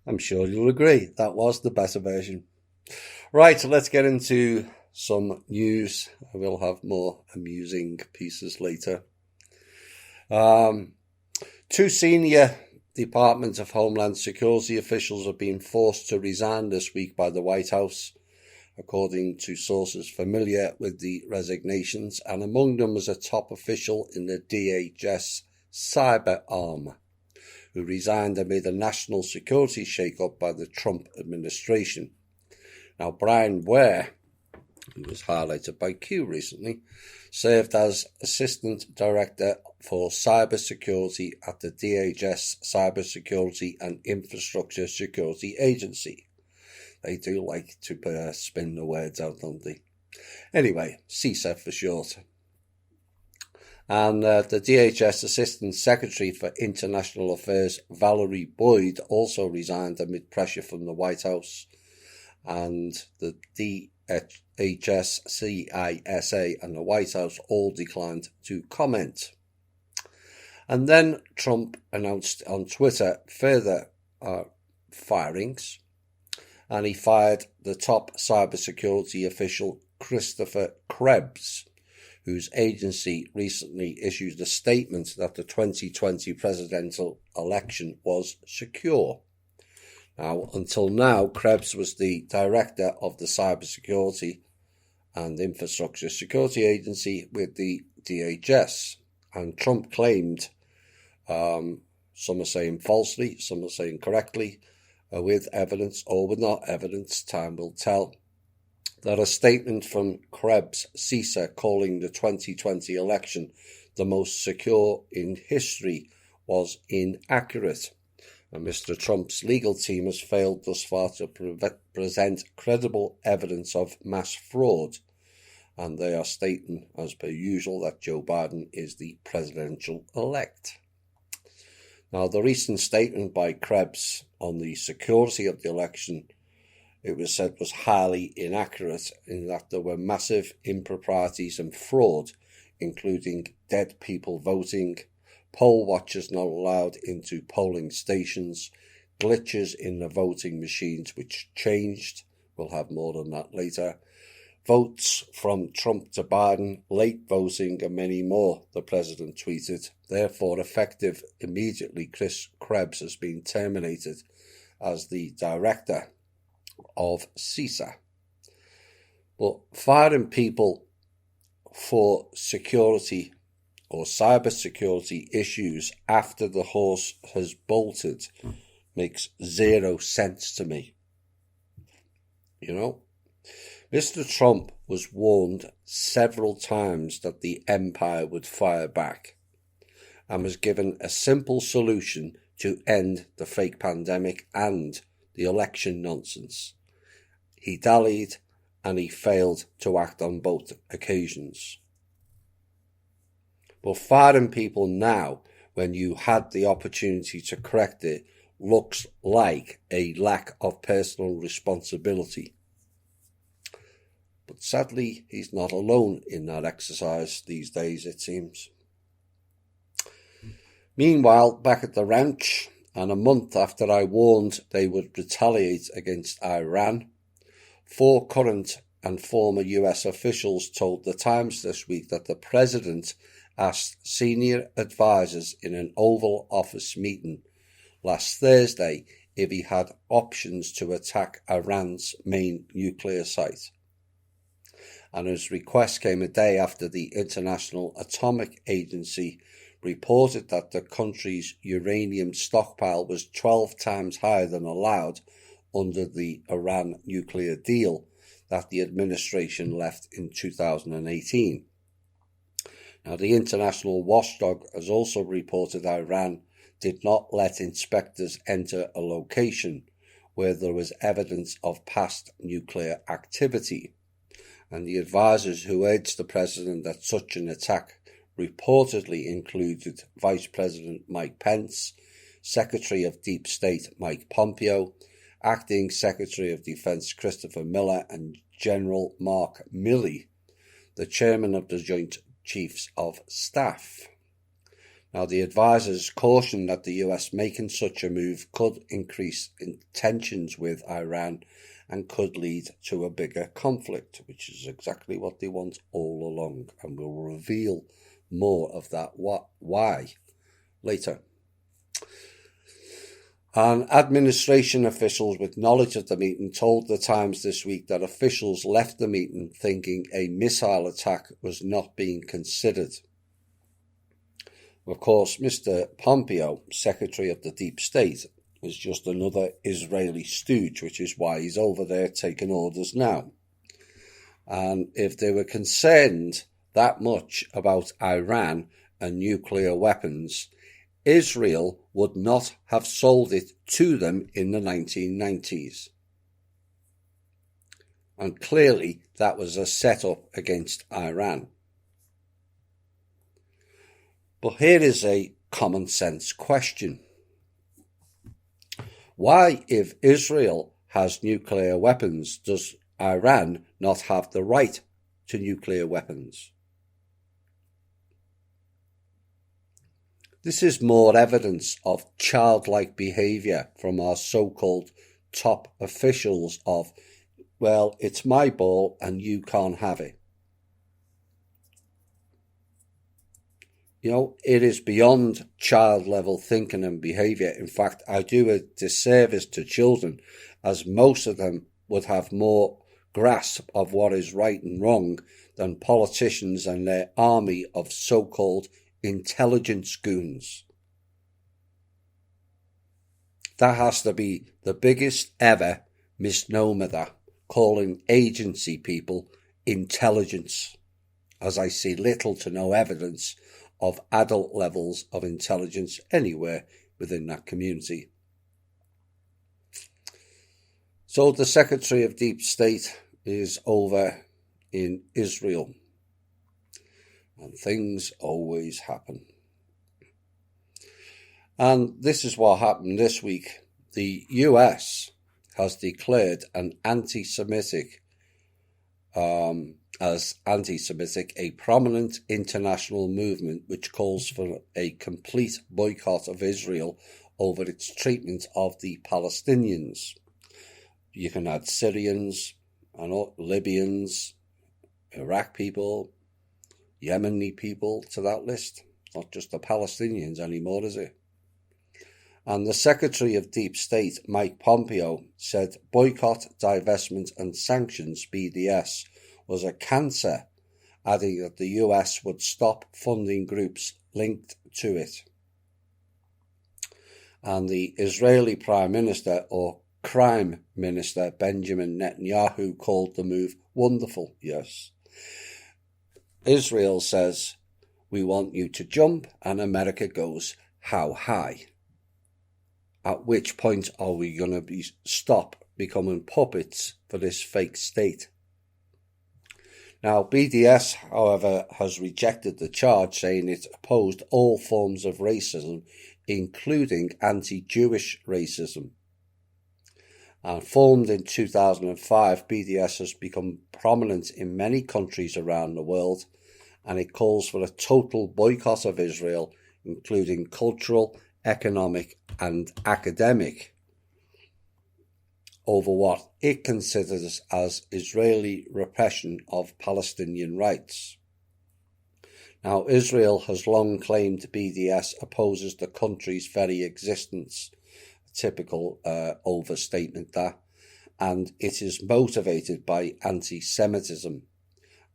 I'm sure you'll agree that was the better version. Right, so let's get into some news. We'll have more amusing pieces later. Two senior Department of Homeland Security officials have been forced to resign this week by the White House, according to sources familiar with the resignations, and among them was a top official in the DHS cyber arm, who resigned amid a national security shake-up by the Trump administration. Now, Brian Ware, who was highlighted by Q recently, served as Assistant Director for Cybersecurity at the DHS Cybersecurity and Infrastructure Security Agency. They do like to spin the words out, don't they? Anyway, CISA for short. And the DHS Assistant Secretary for International Affairs, Valerie Boyd, also resigned amid pressure from the White House. And the DHS, CISA and the White House all declined to comment. And then Trump announced on Twitter further firings, and he fired the top cybersecurity official Christopher Krebs, whose agency recently issued a statement that the 2020 presidential election was secure. Now, until now, Krebs was the director of the Cybersecurity and Infrastructure Security Agency with the DHS. And Trump claimed, some are saying falsely, some are saying correctly, with evidence or without evidence, time will tell, that a statement from Krebs CISA calling the 2020 election the most secure in history was inaccurate. And Mr. Trump's legal team has failed thus far to present credible evidence of mass fraud, and they are stating, as per usual, that Joe Biden is the presidential-elect. Now, the recent statement by Krebs on the security of the election, it was said, was highly inaccurate in that there were massive improprieties and fraud, including dead people voting, poll watchers not allowed into polling stations, glitches in the voting machines which changed, we'll have more on that later, votes from Trump to Biden, late voting and many more, the president tweeted. Therefore, effective immediately, Chris Krebs has been terminated as the director of CISA. But firing people for security or cybersecurity issues after the horse has bolted makes zero sense to me. You know, Mr. Trump was warned several times that the empire would fire back and was given a simple solution to end the fake pandemic and the election nonsense. He dallied and he failed to act on both occasions. But firing people now, when you had the opportunity to correct it, looks like a lack of personal responsibility. But sadly, he's not alone in that exercise these days, it seems. Meanwhile, back at the ranch, and a month after I warned they would retaliate against Iran, 4 current and former US officials told the Times this week that the president asked senior advisors in an Oval Office meeting last Thursday if he had options to attack Iran's main nuclear site. And his request came a day after the International Atomic Agency reported that the country's uranium stockpile was 12 times higher than allowed under the Iran nuclear deal that the administration left in 2018. Now, the international watchdog has also reported Iran did not let inspectors enter a location where there was evidence of past nuclear activity. And the advisors who urged the president that such an attack reportedly included Vice President Mike Pence, Secretary of Deep State Mike Pompeo, Acting Secretary of Defense Christopher Miller, and General Mark Milley, the chairman of the Joint Chiefs of Staff. Now, the advisors cautioned that the US making such a move could increase tensions with Iran and could lead to a bigger conflict, which is exactly what they want all along. And we'll reveal more of that why later. And administration officials with knowledge of the meeting told the Times this week that officials left the meeting thinking a missile attack was not being considered. Of course, Mr. Pompeo, Secretary of the Deep State, is just another Israeli stooge, which is why he's over there taking orders now. And if they were concerned that much about Iran and nuclear weapons, Israel would not have sold it to them in the 1990s. And clearly that was a setup against Iran. But here is a common sense question. Why, if Israel has nuclear weapons, does Iran not have the right to nuclear weapons? This is more evidence of childlike behaviour from our so-called top officials of, well, it's my ball and you can't have it. You know, it is beyond child-level thinking and behaviour. In fact, I do a disservice to children, as most of them would have more grasp of what is right and wrong than politicians and their army of so-called intelligence goons. That has to be the biggest ever misnomer, that calling agency people intelligence, as I see little to no evidence of adult levels of intelligence anywhere within that community. So the Secretary of Deep State is over in Israel. And things always happen. And this is what happened this week. The US has declared an anti-Semitic a prominent international movement which calls for a complete boycott of Israel over its treatment of the Palestinians. You can add Syrians, Libyans, Iraq people, Yemeni people to that list. Not just the Palestinians anymore, is it? And the Secretary of Deep State, Mike Pompeo, said boycott, divestment and sanctions, BDS, was a cancer, adding that the US would stop funding groups linked to it. And the Israeli Prime Minister, or Crime Minister, Benjamin Netanyahu, called the move wonderful. Yes. Israel says, we want you to jump, and America goes, how high? At which point are we going to stop becoming puppets for this fake state? Now, BDS, however, has rejected the charge, saying it opposed all forms of racism, including anti-Jewish racism. And formed in 2005, BDS has become prominent in many countries around the world, and it calls for a total boycott of Israel, including cultural, economic and academic, over what it considers as Israeli repression of Palestinian rights. Now, Israel has long claimed BDS opposes the country's very existence, a typical overstatement that, and it is motivated by anti-Semitism,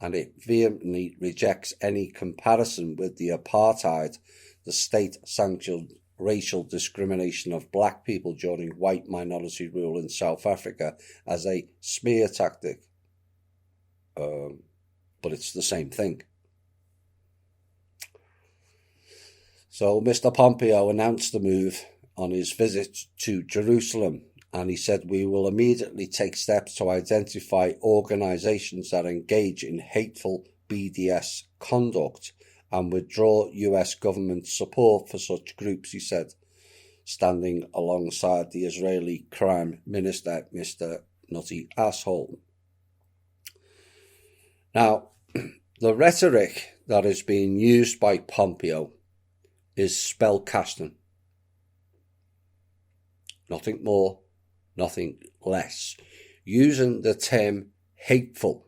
and it vehemently rejects any comparison with the apartheid, the state-sanctioned racial discrimination of black people during white minority rule in South Africa, as a smear tactic. But it's the same thing. So Mr. Pompeo announced the move on his visit to Jerusalem, and he said, we will immediately take steps to identify organizations that engage in hateful BDS conduct and withdraw US government support for such groups, he said, standing alongside the Israeli Crime Minister, Mr. Nutty Asshole. Now, the rhetoric that is being used by Pompeo is spellcasting. Nothing more, nothing less. Using the term hateful.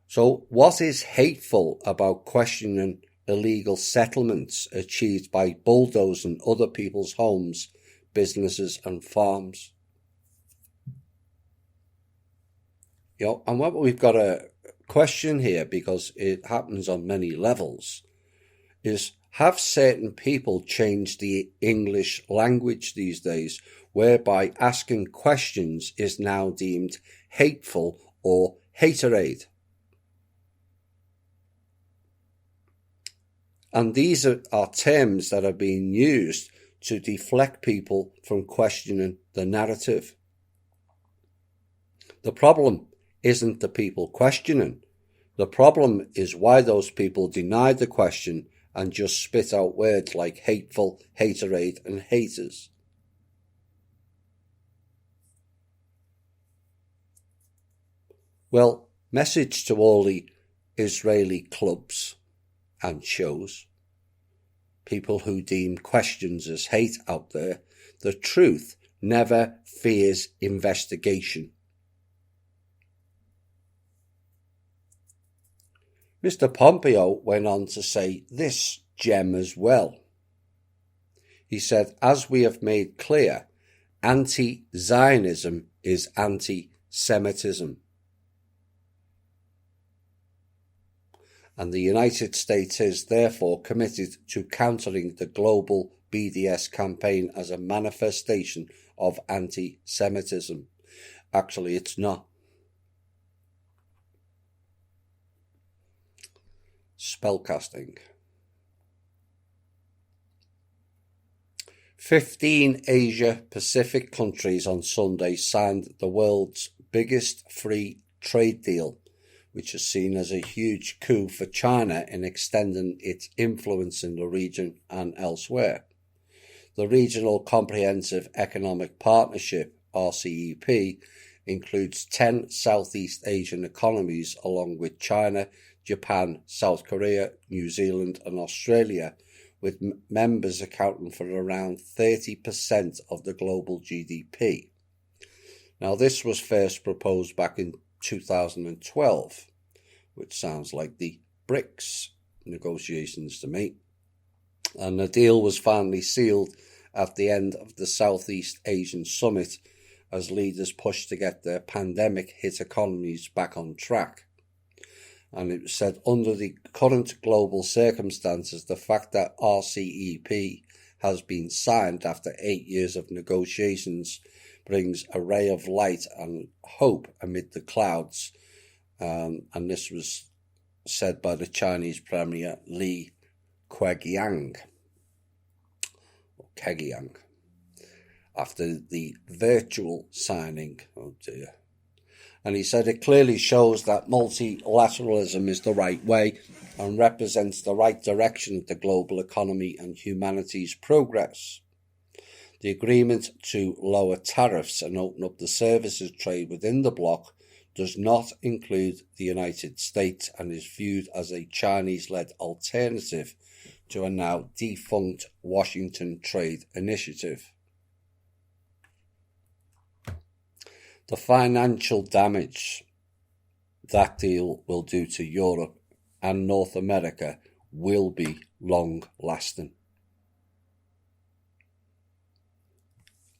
So what is hateful about questioning illegal settlements achieved by bulldozing other people's homes, businesses and farms? And what we've got a question here, because it happens on many levels, is have certain people changed the English language these days, whereby asking questions is now deemed hateful or haterade? And these are terms that are being used to deflect people from questioning the narrative. The problem isn't the people questioning. The problem is why those people denied the question and just spit out words like hateful, haterade and haters. Well, message to all the Israeli clubs and shows, people who deem questions as hate out there, the truth never fears investigation. Mr. Pompeo went on to say this gem as well. He said, as we have made clear, anti-Zionism is anti-Semitism. And the United States is therefore committed to countering the global BDS campaign as a manifestation of anti-Semitism. Actually, it's not. Spellcasting. 15 Asia-Pacific countries on Sunday signed the world's biggest free trade deal, which is seen as a huge coup for China in extending its influence in the region and elsewhere. The Regional Comprehensive Economic Partnership, RCEP, includes 10 Southeast Asian economies along with China, Japan, South Korea, New Zealand and Australia, with members accounting for around 30% of the global GDP. Now, this was first proposed back in 2012, which sounds like the BRICS negotiations to me. And the deal was finally sealed at the end of the Southeast Asian Summit as leaders pushed to get their pandemic-hit economies back on track. And it said under the current global circumstances, the fact that RCEP has been signed after 8 years of negotiations brings a ray of light and hope amid the clouds. And this was said by the Chinese Premier Li Keqiang, after the virtual signing. Oh dear. And he said it clearly shows that multilateralism is the right way and represents the right direction of the global economy and humanity's progress. The agreement to lower tariffs and open up the services trade within the bloc does not include the United States and is viewed as a Chinese-led alternative to a now defunct Washington Trade Initiative. The financial damage that deal will do to Europe and North America will be long-lasting.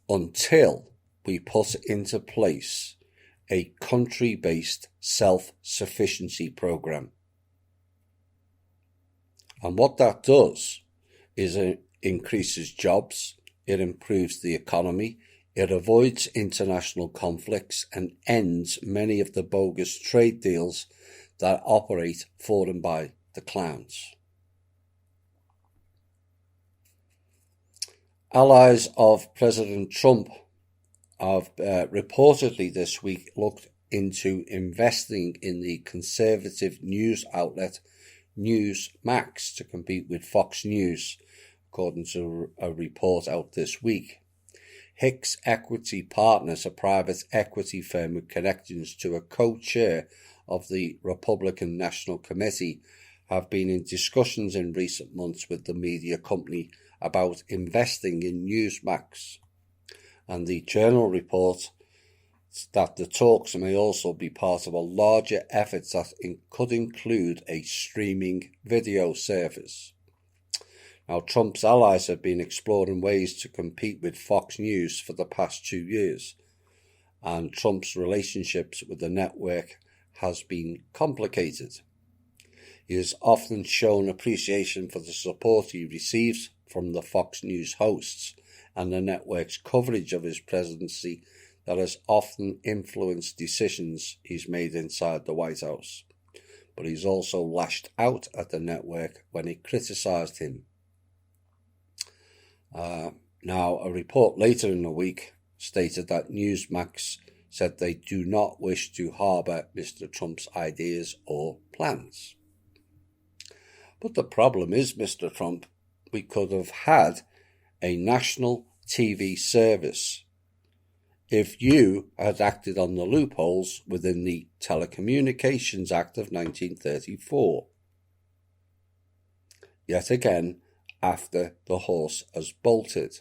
Until we put into place a country-based self-sufficiency program. And what that does is it increases jobs, it improves the economy, it avoids international conflicts and ends many of the bogus trade deals that operate for and by the clowns. Allies of President Trump have reportedly this week looked into investing in the conservative news outlet Newsmax to compete with Fox News, according to a report out this week. Hicks Equity Partners, a private equity firm with connections to a co-chair of the Republican National Committee, have been in discussions in recent months with the media company about investing in Newsmax, and the Journal reports that the talks may also be part of a larger effort that could include a streaming video service. Now, Trump's allies have been exploring ways to compete with Fox News for the past 2 years, and Trump's relationships with the network has been complicated. He has often shown appreciation for the support he receives from the Fox News hosts and the network's coverage of his presidency that has often influenced decisions he's made inside the White House. But he's also lashed out at the network when it criticised him. Now, a report later in the week stated that Newsmax said they do not wish to harbour Mr. Trump's ideas or plans. But the problem is, Mr. Trump, we could have had a national TV service if you had acted on the loopholes within the Telecommunications Act of 1934. Yet again, after the horse has bolted.